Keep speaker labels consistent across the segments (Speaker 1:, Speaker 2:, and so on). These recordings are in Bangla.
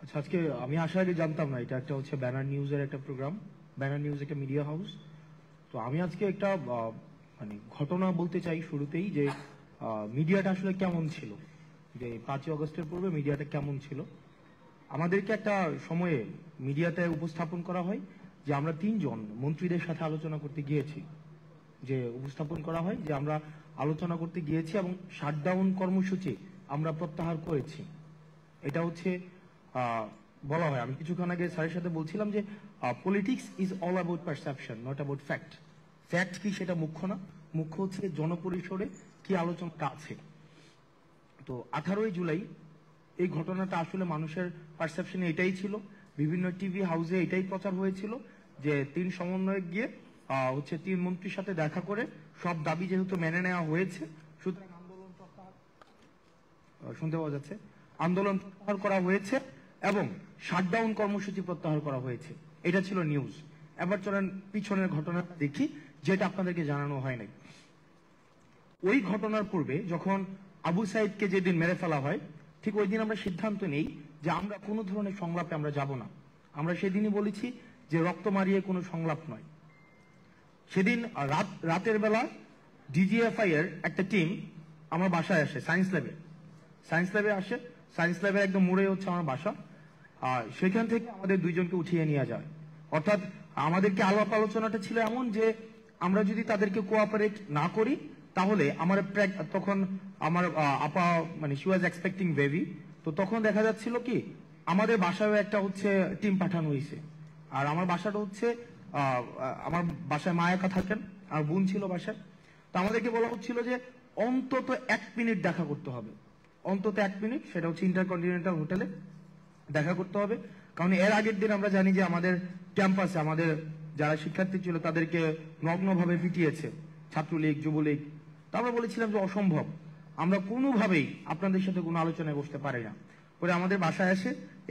Speaker 1: আচ্ছা, আজকে আমি আসার আগে জানতাম না এটা একটা হচ্ছে ব্যানার নিউজের একটা প্রোগ্রাম। ব্যানার নিউজ একটা মিডিয়া হাউস। তো আমি আজকে একটা মানে ঘটনা বলতে চাই শুরুতেই, যে মিডিয়াটা আসলে কেমন ছিল, যে 5ই আগস্টের পূর্বে মিডিয়াটা কেমন ছিল। আমাদেরকে একটা সময়ে মিডিয়াতে উপস্থাপন করা হয় যে আমরা 3জন মন্ত্রীদের সাথে আলোচনা করতে গিয়েছি, যে উপস্থাপন করা হয় যে আমরা আলোচনা করতে গিয়েছি এবং শাটডাউন কর্মসূচি আমরা প্রত্যাহার করেছি। এটা হচ্ছে বলা হয়। আমি কিছুক্ষণ আগে স্যারের সাথে বলছিলাম যে politics is all about perception, not about fact. Fact কি সেটা মুখ্য না, মুখ্য হচ্ছে জনপরিসরে কি আলোচনাটা আছে। তো 18ই জুলাই এই ঘটনাটা আসলে মানুষের পারসেপশনে এটাই ছিল, বিভিন্ন টিভি হাউসে এটাই প্রচার হয়েছিল যে 3 সমন্বয়ক গিয়ে হচ্ছে 3 মন্ত্রীর সাথে দেখা করে সব দাবি যেহেতু মেনে নেওয়া হয়েছে, সুতরাং আন্দোলন প্রত্যাহার, শুনতে পাওয়া যাচ্ছে, আন্দোলন প্রত্যাহার করা হয়েছে এবং শাটডাউন কর্মসূচি প্রত্যাহার করা হয়েছে। এটা ছিল নিউজ। এবার চলেন পিছনের ঘটনাটা দেখি, যেটা আপনাদেরকে জানানো হয় নাই। ওই ঘটনার পূর্বে যখন আবু সাইদকে যেদিন মেরে ফেলা হয়, ঠিক ওই দিন আমরা সিদ্ধান্ত নেই যে আমরা কোনো ধরনের সংলাপে আমরা যাব না। আমরা সেদিনই বলেছি যে রক্ত মারিয়ে কোনো সংলাপ নয়। সেদিন রাতের বেলা ডিজিএফআই এর একটা টিম আমার বাসায় আসে, সায়েন্স ল্যাবে আসে। সায়েন্স ল্যাবের একদম মোড়ে হচ্ছে আমার বাসা। সেখান থেকে আমাদের 2জনকে উঠিয়ে নিয়ে যায়। অর্থাৎ আমাদেরকে আলাপ আলোচনাটা ছিল এমন যে আমরা যদি তাদেরকে কোঅপারেট না করি তাহলে আমার তখন আমার আপা মানে শি ওয়াজ এক্সপেক্টিং বেবি। তো তখন দেখা যাচ্ছিল কি আমাদের বাসায় একটা হচ্ছে টিম পাঠানো হয়েছে। আর আমার বাসাটা হচ্ছে আমার বাসায় মা একা থাকেন, আর বোন ছিল বাসায়। তো আমাদেরকে বলা হচ্ছিল যে অন্তত 1 মিনিট দেখা করতে হবে, অন্তত 1 মিনিট, সেটা হচ্ছে ইন্টারকন্টিনেন্টাল হোটেলে দেখা করতে হবে। কারণ এর আগের দিন আমরা জানি যে আমাদের ক্যাম্পাসে আমাদের যারা শিক্ষার্থী ছিল তাদেরকে নগ্নভাবে পিটিয়েছে ছাত্রলীগ, যুবলীগ। তো আমরা বলেছিলাম যে অসম্ভব, আমরা কোনোভাবেই আপনাদের সাথে কোনো আলোচনায় বসতে পারি না। পরে আমাদের বাসায়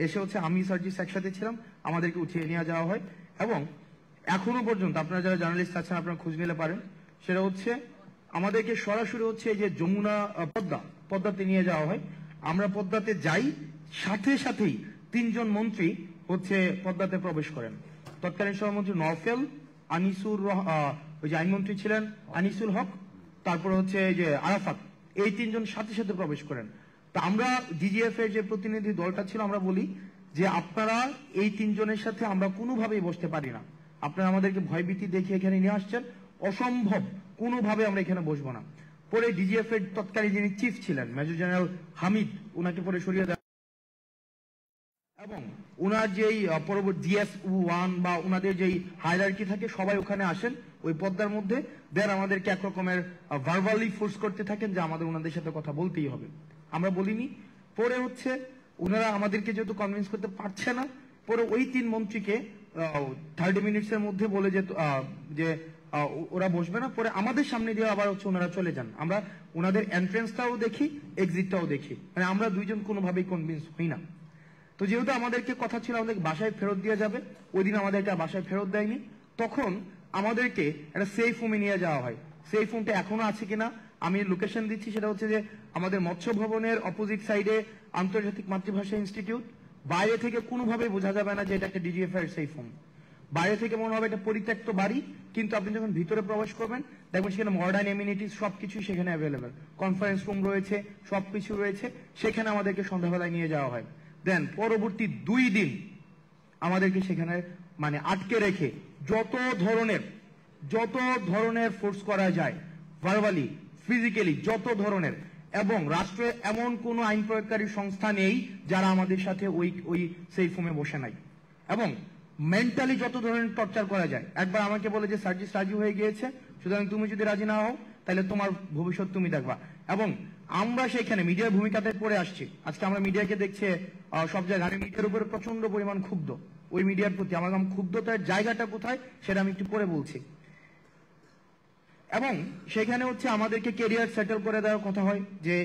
Speaker 1: এসে হচ্ছে আমি সার্জিস একসাথে ছিলাম, আমাদেরকে উঠিয়ে নিয়ে যাওয়া হয়। এবং এখনো পর্যন্ত আপনারা যারা জার্নালিস্ট আছেন আপনারা খোঁজ নিলে পারেন, সেটা হচ্ছে আমাদেরকে সরাসরি হচ্ছে যে যমুনা পদ্মাতে নিয়ে যাওয়া হয়। আমরা পদ্মাতে যাই, সাথে সাথেই 3জন মন্ত্রী হচ্ছে পদ্মাতে প্রবেশ করেন। তৎকালীন সভামন্ত্রী নওফেল, আনিসুর, ওই যে আইনমন্ত্রী ছিলেন আনিসুল হক, তারপর হচ্ছে যে আরাফাত, এই 3জন সাথে সাথে প্রবেশ করেন। তো আমরা ডিজিএফ এর যে প্রতিনিধি দলটা ছিল আমরা বলি যে আপনারা এই 3জনের সাথে আমরা কোনোভাবেই বসতে পারি না, আপনারা আমাদেরকে ভয়ভীতি দেখিয়ে এখানে নিয়ে আসছেন, অসম্ভব, কোনোভাবে আমরা এখানে বসবো না। পরে ডিজিএফ এর তৎকালীন যিনি চিফ ছিলেন মেজর জেনারেল হামিদ, ওনাকে পরে সরিয়ে দেওয়া এবং ওনার যেই পরবর্তী GS1 বা ওনাদের যেই হায়ারার্কি থাকে সবাই ওখানে আসেন ওই পদ্মার মধ্যে। দেন আমাদেরকে একরকমের ভার্বালি ফোর্স করতে থাকেন যে আমাদের ওনাদের সাথে কথা বলতেই হবে। আমরা বলিনি। পরে হচ্ছে ওনারা আমাদেরকে যেহেতু কনভিন্স করতে পারছে না, পরে ওই 3 মন্ত্রীকে 30 মিনিটসের মধ্যে বলে যে ওরা বসবে না। পরে আমাদের সামনে দিয়ে আবার হচ্ছে ওনারা চলে যান। আমরা ওনাদের এন্ট্রেন্সটাও দেখি, এক্সিটটাও দেখি, মানে আমরা 2জন কোনোভাবেই কনভিন্স হই না। তো যেহেতু আমাদেরকে কথা ছিল আমাদের বাসায় ফেরত দিয়ে যাবে, ওই দিন আমাদেরকে বাসায় ফেরত দেয়নি। তখন আমাদেরকে একটা সেফ হোমে নিয়ে যাওয়া হয়। সেফ হোমটা এখনো আছে কিনা আমি লোকেশন দিচ্ছি, সেটা হচ্ছে যে আমাদের মৎস্য ভবনের অপোজিট সাইডে আন্তর্জাতিক মাতৃভাষা ইনস্টিটিউট। বাইরে থেকে কোনোভাবে বোঝা যাবে না যে এটা একটা ডিজিএফআই এর সেফ হোম। বাইরে থেকে মনে হবে একটা পরিত্যক্ত বাড়ি, কিন্তু আপনি যখন ভিতরে প্রবেশ করবেন দেখবেন সেখানে মডার্ন এমিনিটিস সবকিছু সেখানে অ্যাভেলেবেল, কনফারেন্স রুম রয়েছে, সবকিছু রয়েছে। সেখানে আমাদেরকে সন্ধ্যাবেলায় নিয়ে যাওয়া হয়। দেন পরবর্তী 2 দিন আমাদেরকে সেখানে মানে আটকে রেখে যত ধরনের ফোর্স করা যায়, ভার্বালি, ফিজিক্যালি, যত ধরনের। এবং রাষ্ট্রে এমন কোন আইন প্রয়োগকারী সংস্থা নেই যারা আমাদের সাথে ওই সেই ফোমে বসে নাই। এবং মেন্টালি যত ধরনের টর্চার করা যায়। একবার আমাকে বলে যে সার্জিস রাজি হয়ে গিয়েছে, সুতরাং তুমি যদি রাজি না হও তাহলে তোমার ভবিষ্যৎ তুমি দেখবা। এবং আমরা সেখানে মিডিয়ার ভূমিকাতে পড়ে আসছি। আজকে আমরা মিডিয়াকে দেখছে সব জায়গায়, আমি মিডিয়ার উপরে প্রচন্ড পরিমাণ ক্ষুব্ধ। ওই মিডিয়ার প্রতি আমার ক্ষুব্ধতার জায়গাটা কোথায় সেটা আমি একটু পরে বলছি। এবং সেখানে হচ্ছে আমাদেরকে কেরিয়ার সেটেল করে দেওয়ার কথা হয় যে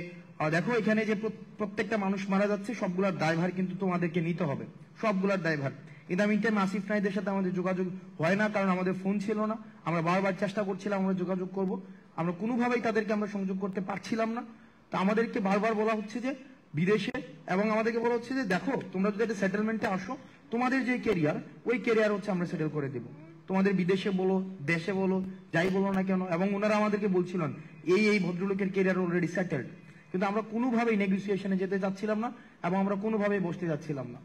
Speaker 1: দেখো এখানে যে প্রত্যেকটা মানুষ মারা যাচ্ছে সবগুলোর দায়ভার কিন্তু তোমাদেরকে নিতে হবে, সবগুলোর দায়ভার। কিন্তু আমি আসিফ নাহিদের সাথে আমাদের যোগাযোগ হয় না, কারণ আমাদের ফোন ছিল না। আমরা বারবার চেষ্টা করছিলাম আমরা যোগাযোগ করব, আমরা কোনোভাবেই তাদেরকে আমরা সংযোগ করতে পারছিলাম না। তো আমাদেরকে বারবার বলা হচ্ছে যে বিদেশে এবং আমাদেরকে বলা হচ্ছে যে দেখো তোমরা যদি একটা সেটেলমেন্টে আসো, তোমাদের যে কেরিয়ার, ওই কেরিয়ার হচ্ছে আমরা সেটেল করে দেবো, তোমাদের বিদেশে বলো দেশে বলো যাই বলো না কেন। এবং ওনারা আমাদেরকে বলছিলেন এই ভদ্রলোকের কেরিয়ার অলরেডি সেটেলড, কিন্তু আমরা কোনোভাবেই নেগোসিয়েশনে যেতে যাচ্ছিলাম না এবং আমরা কোনোভাবেই বসতে যাচ্ছিলাম না।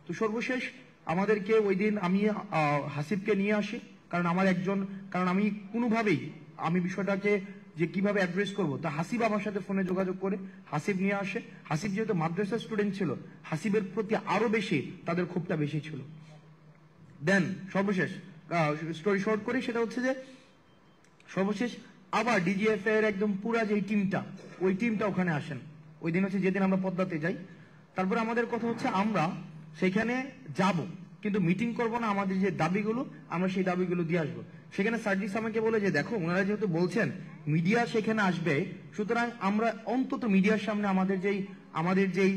Speaker 1: তো সর্বশেষ আমাদেরকে ওই দিন আমি হাসিবকে নিয়ে আসি, কারণ আমি কোনোভাবেই আমি বিষয়টাকে যে কিভাবে অ্যাড্রেস করবো, তা হাসিব আমার সাথে ফোনে যোগাযোগ করে হাসিব নিয়ে আসে। হাসিব যেহেতু মাদ্রাসার স্টুডেন্ট ছিল, হাসিবের প্রতি আরো বেশি তাদের ক্ষোভটা বেশি ছিল। দেন সর্বশেষ স্টোরি শর্ট করি, সেটা হচ্ছে যে সর্বশেষ আবার ডিজিএফ এর একদম পুরা যে টিমটা, ওই টিমটা ওখানে আসেন। ওই দিন হচ্ছে যেদিন আমরা পদ্মাতে যাই। তারপরে আমাদের কথা হচ্ছে আমরা সেখানে যাব, কিন্তু মিটিং করব না, আমাদের যে দাবিগুলো আমরা সেই দাবিগুলো দিয়ে আসবো। সেখানে সার্জিস আমাকে বলে যে দেখো ওনারা যেহেতু বলছেন মিডিয়া সেখানে আসবে, সুতরাং আমরা অন্তত মিডিয়ার সামনে আমাদের যেই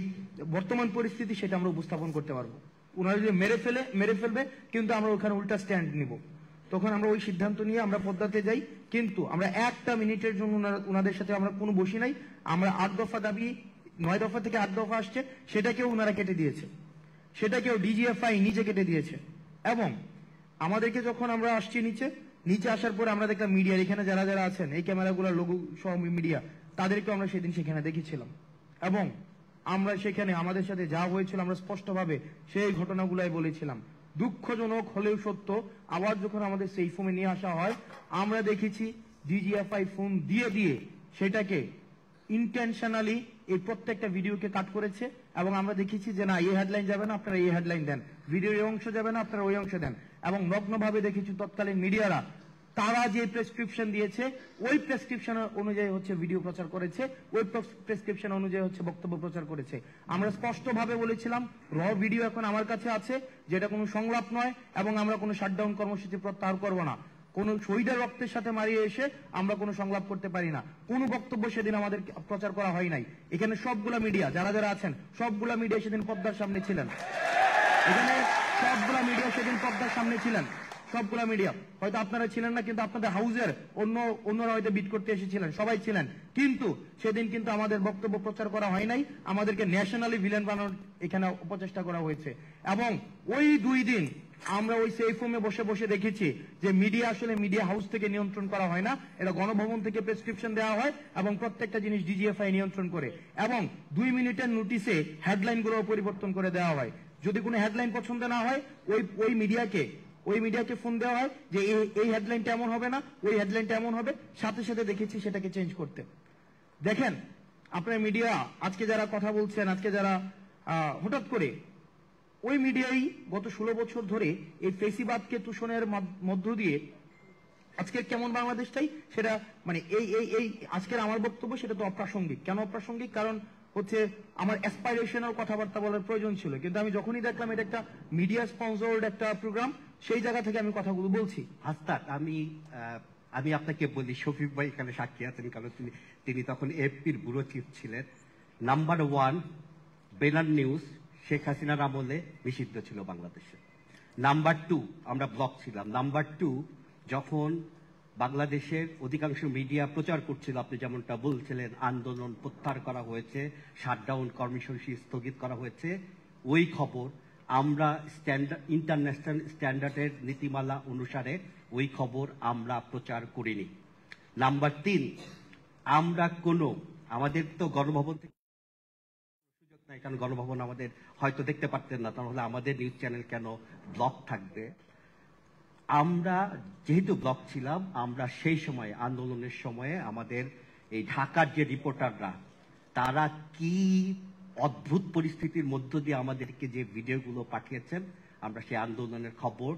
Speaker 1: বর্তমান পরিস্থিতি সেটা আমরা উপস্থাপন করতে পারবো। ওনারা যদি মেরে ফেলবে, কিন্তু আমরা ওখানে উল্টা স্ট্যান্ড নিব। তখন আমরা ওই সিদ্ধান্ত নিয়ে আমরা পদ্মাতে যাই, কিন্তু আমরা একটা মিনিটের জন্য ওনাদের সাথে আমরা কোনো বসি নাই। আমরা 8 দফা দাবি, 9 দফা থেকে 8 দফা আসছে, সেটাকেও ওনারা কেটে দিয়েছে, সেটাকেও ডিজিএফআই নিচে কেটে দিয়েছে। এবং আমাদেরকে যখন আমরা আসছি নিচে আসার পরে আমরা দেখলাম মিডিয়ার এখানে যারা যারা আছেন, এই ক্যামেরাগুলোর লোগো সহ মিডিয়া, তাদেরকে আমরা সেদিন সেখানে দেখেছিলাম। এবং আমরা সেখানে আমাদের সাথে যা হয়েছিল আমরা স্পষ্টভাবে সেই ঘটনাগুলাই বলেছিলাম। দুঃখজনক হলেও সত্য, আবার যখন আমাদের সেই ফোনে নিয়ে আসা হয়, আমরা দেখেছি ডিজিএফআই ফোন দিয়ে সেটাকে ইন্টেনশনালি এই প্রত্যেকটা ভিডিওকে কাট করেছে। এবং আমরা দেখেছি যে না এই হেডলাইন যাবে না, আপনারা এই হেডলাইন দেন, ভিডিওর এই অংশ যাবে না, আপনারা ওই অংশ দেন। এবং নগ্নভাবে দেখেছি তৎকালীন মিডিয়ারা তারা যে প্রেসক্রিপশন দিয়েছে ওই প্রেসক্রিপশন অনুযায়ী হচ্ছে ভিডিও প্রচার করেছে, ওই প্রেসক্রিপশন অনুযায়ী হচ্ছে বক্তব্য প্রচার করেছে। আমরা স্পষ্টভাবে বলেছিলাম র ভিডিও এখন আমার কাছে আছে, যেটা কোনো সংলাপ নয়, এবং আমরা কোনো শাটডাউন কর্মসূচি প্রত্যাহার করব না। কোন শহীদের রক্তের সাথে মারিয়ে এসে আমরা কোনো সংলাপ করতে পারি না। কোনো বক্তব্য সেদিন আমাদের প্রচার করা হয় নাই। এখানে সবগুলা মিডিয়া যারা যারা আছেন, সবগুলা মিডিয়া সেদিন পর্দার সামনে ছিলেন। এখানে সবগুলা মিডিয়া সেদিন পর্দার সামনে ছিলেন, সবগুলা মিডিয়া। হয়তো আপনারা ছিলেন না, কিন্তু আপনাদের হাউসের অন্যরা হয়তো বিট করতে এসেছিলেন, সবাই ছিলেন। কিন্তু সেদিন কিন্তু আমাদের বক্তব্য প্রচার করা হয় নাই, আমাদেরকে ন্যাশনালি ভিলেন বানানোর এখানে অপচেষ্টা করা হয়েছে। এবং ওই 2 দিন আমরা ওই সেফ রুমে বসে বসে দেখেছি যে মিডিয়া আসলে মিডিয়া হাউস থেকে নিয়ন্ত্রণ করা হয় না, এটা গণভবন থেকে প্রেসক্রিপশন দেওয়া হয় এবং প্রত্যেকটা জিনিস ডিজিএফআই নিয়ন্ত্রণ করে। এবং 2 মিনিটের নোটিশে হেডলাইন গুলো পরিবর্তন করে দেওয়া হয়। যদি কোনো হেডলাইন পছন্দ না হয়, ওই মিডিয়াকে ফোন দেওয়া হয় যে এই হেডলাইনটা এমন হবে না, ওই হেডলাইনটা এমন হবে, সাথে সাথে দেখেছি সেটাকে চেঞ্জ করতে। দেখেন আপনার মিডিয়া আজকে যারা কথা বলছেন, আজকে যারা হঠাৎ করে ওই মিডিয়াই গত 16 বছর ধরে এই ফেসিবাদকে তুষণের মধ্য দিয়ে আজকের কেমন বাংলাদেশটাই সেটা মানে এই আজকের আমার বক্তব্য সেটা তো অপ্রাসঙ্গিক। কেন অপ্রাসঙ্গিক? কারণ হচ্ছে আমার অ্যাসপাইরেশনাল কথাবার্তা বলার প্রয়োজন ছিল, কিন্তু আমি যখনই দেখলাম এটা একটা মিডিয়া স্পন্সর্ড একটা প্রোগ্রাম, সেই জায়গা থেকে আমি কথাগুলো বলছি।
Speaker 2: হাসনাত, আমি আপনাকে বলি, শফিক ভাই এখানে সাক্ষী আছেন, কারণ তিনি তখন এফপির ব্যুরো চিফ ছিলেন। নাম্বার 1 বেনার নিউজ শেখ হাসিনার আমলে নিষিদ্ধ ছিল বাংলাদেশে। নাম্বার 2 আমরা ব্লক ছিলাম। নাম্বার 2 যখন বাংলাদেশের অধিকাংশ মিডিয়া প্রচার করছিল, আপনি যেমনটা বলছিলেন, আন্দোলন প্রত্যাহার করা হয়েছে, শাটডাউন কর্মসূচি স্থগিত করা হয়েছে, ওই খবর আমরা ইন্টারন্যাশনাল স্ট্যান্ডার্ডের নীতিমালা অনুসারে ওই খবর আমরা প্রচার করিনি। নাম্বার 3 আমরা আমাদের তো গণভবন থেকে সুযোগ নাই, কারণ গণভবন আমাদের হয়তো দেখতে পারতেন না, তাহলে আমাদের নিউজ চ্যানেল কেন ব্লক থাকবে? আমরা যেহেতু ব্লক ছিলাম, আমরা সেই সময় আন্দোলনের সময়ে আমাদের এই ঢাকার যে রিপোর্টাররা, তারা কি অদ্ভুত পরিস্থিতির মধ্য দিয়ে আমাদেরকে যে ভিডিওগুলো পাঠিয়েছেন, আমরা সেই আন্দোলনের খবর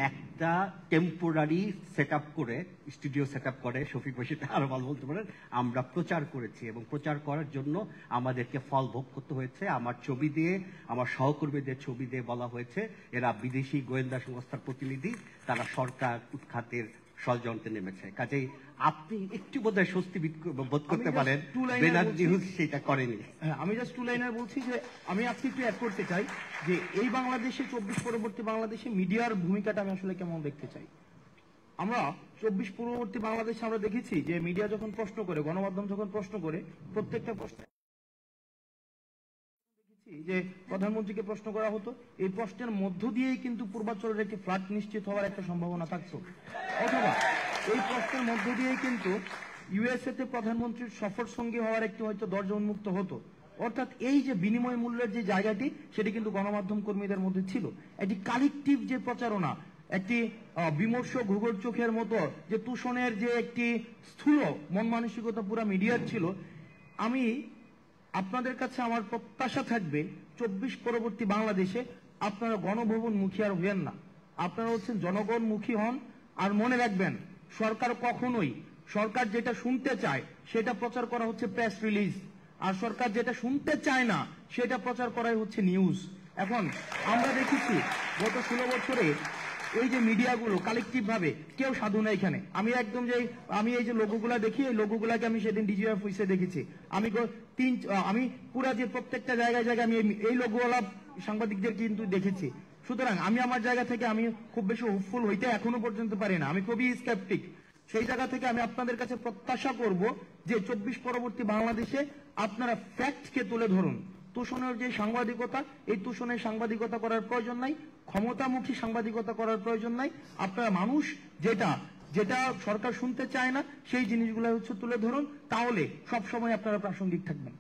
Speaker 2: একটা টেম্পোরারি সেটআপ করে, স্টুডিও সেটআপ করে, শফিক ভাই সেটা আরো ভালো বলতে পারেন, আমরা প্রচার করেছি। এবং প্রচার করার জন্য আমাদেরকে ফল ভোগ করতে হয়েছে। আমার ছবি দিয়ে, আমার সহকর্মীদের ছবি দিয়ে বলা হয়েছে এরা বিদেশি গোয়েন্দা সংস্থার প্রতিনিধি, তারা সরকার উৎখাতের ষড়যন্ত্রে নেমেছে। কাজেই আপনি একটু বোধহয় স্বস্তি বোধ করতে পারেন, বেনার নিউজ সেটা করেনি।
Speaker 1: আমি জাস্ট 2 লাইনার বলছি যে আমি আজকে একটু অ্যাড করতে চাই যে এই বাংলাদেশে 24 পরবর্তী বাংলাদেশে মিডিয়ার ভূমিকাটা আমি আসলে কেমন দেখতে চাই। আমরা 24 পূর্ববর্তী বাংলাদেশে আমরা দেখেছি যে মিডিয়া যখন প্রশ্ন করে, গণমাধ্যম যখন প্রশ্ন করে, প্রত্যেকটা প্রশ্নে দেখেছি যে প্রধানমন্ত্রীকে প্রশ্ন করা হতো, এই প্রশ্নের মধ্য দিয়েই কিন্তু পূর্বাঞ্চলের একটি ফ্লাড নিশ্চিত হওয়ার একটা সম্ভাবনা থাকতো, অথবা এই প্রশ্নের মধ্য দিয়েই কিন্তু ইউএসএ তে প্রধানমন্ত্রীর সফর সঙ্গী হওয়ার একটি হয়তো দরজা উন্মুক্ত হতো। অর্থাৎ এই যে বিনিময় মূল্যের যে জায়গাটি, সেটি কিন্তু গণমাধ্যম কর্মীদের মধ্যে ছিল। একটি কালেকটিভ যে প্রচারণা, একটি বিমর্ষ ঘুঘুর চোখের মতো যে তুষণের যে একটি স্থূল মন মানসিকতা পুরা মিডিয়ার ছিল। আমি আপনাদের কাছে আমার প্রত্যাশা থাকবে 24 পরবর্তী বাংলাদেশে আপনারা গণভবন মুখী আর হবেন না, আপনারা হচ্ছেন জনগণ মুখী হন। আর মনে রাখবেন, সরকার কখনোই সরকার যেটা শুনতে চায় সেটা প্রচার করা হচ্ছে প্রেস রিলিজ, আর সরকার যেটা শুনতে চায় না সেটা প্রচার করাই হচ্ছে নিউজ। এখন আমরা দেখেছি গত 16 বছরে এই যে মিডিয়াগুলো কালেকটিভ ভাবে, কেউ সাধু না এখানে। আমি এই যে লোগোগুলা দেখি, এই লোগোগুলাকে আমি সেদিন ডিজিএফ অফিসে দেখেছি। আমি পুরা যে প্রত্যেকটা জায়গায় আমি এই লোগোওয়ালা সাংবাদিকদের কিন্তু দেখেছি। সুতরাং আমি আমার জায়গা থেকে আমি খুব বেশি হোপফুল হইতে এখনো পর্যন্ত পারি না, আমি খুবই স্কেপটিক। সেই জায়গা থেকে আমি আপনাদের কাছে প্রত্যাশা করব যে 24 পরবর্তী বাংলাদেশে আপনারা ফ্যাক্টকে তুলে ধরুন। তুষণের যে সাংবাদিকতা, এই তুষণের সাংবাদিকতা করার প্রয়োজন নাই, ক্ষমতামুখী সাংবাদিকতা করার প্রয়োজন নাই। আপনারা মানুষ যেটা সরকার শুনতে চায় না সেই জিনিসগুলো হচ্ছে তুলে ধরুন, তাহলে সবসময় আপনারা প্রাসঙ্গিক থাকবেন।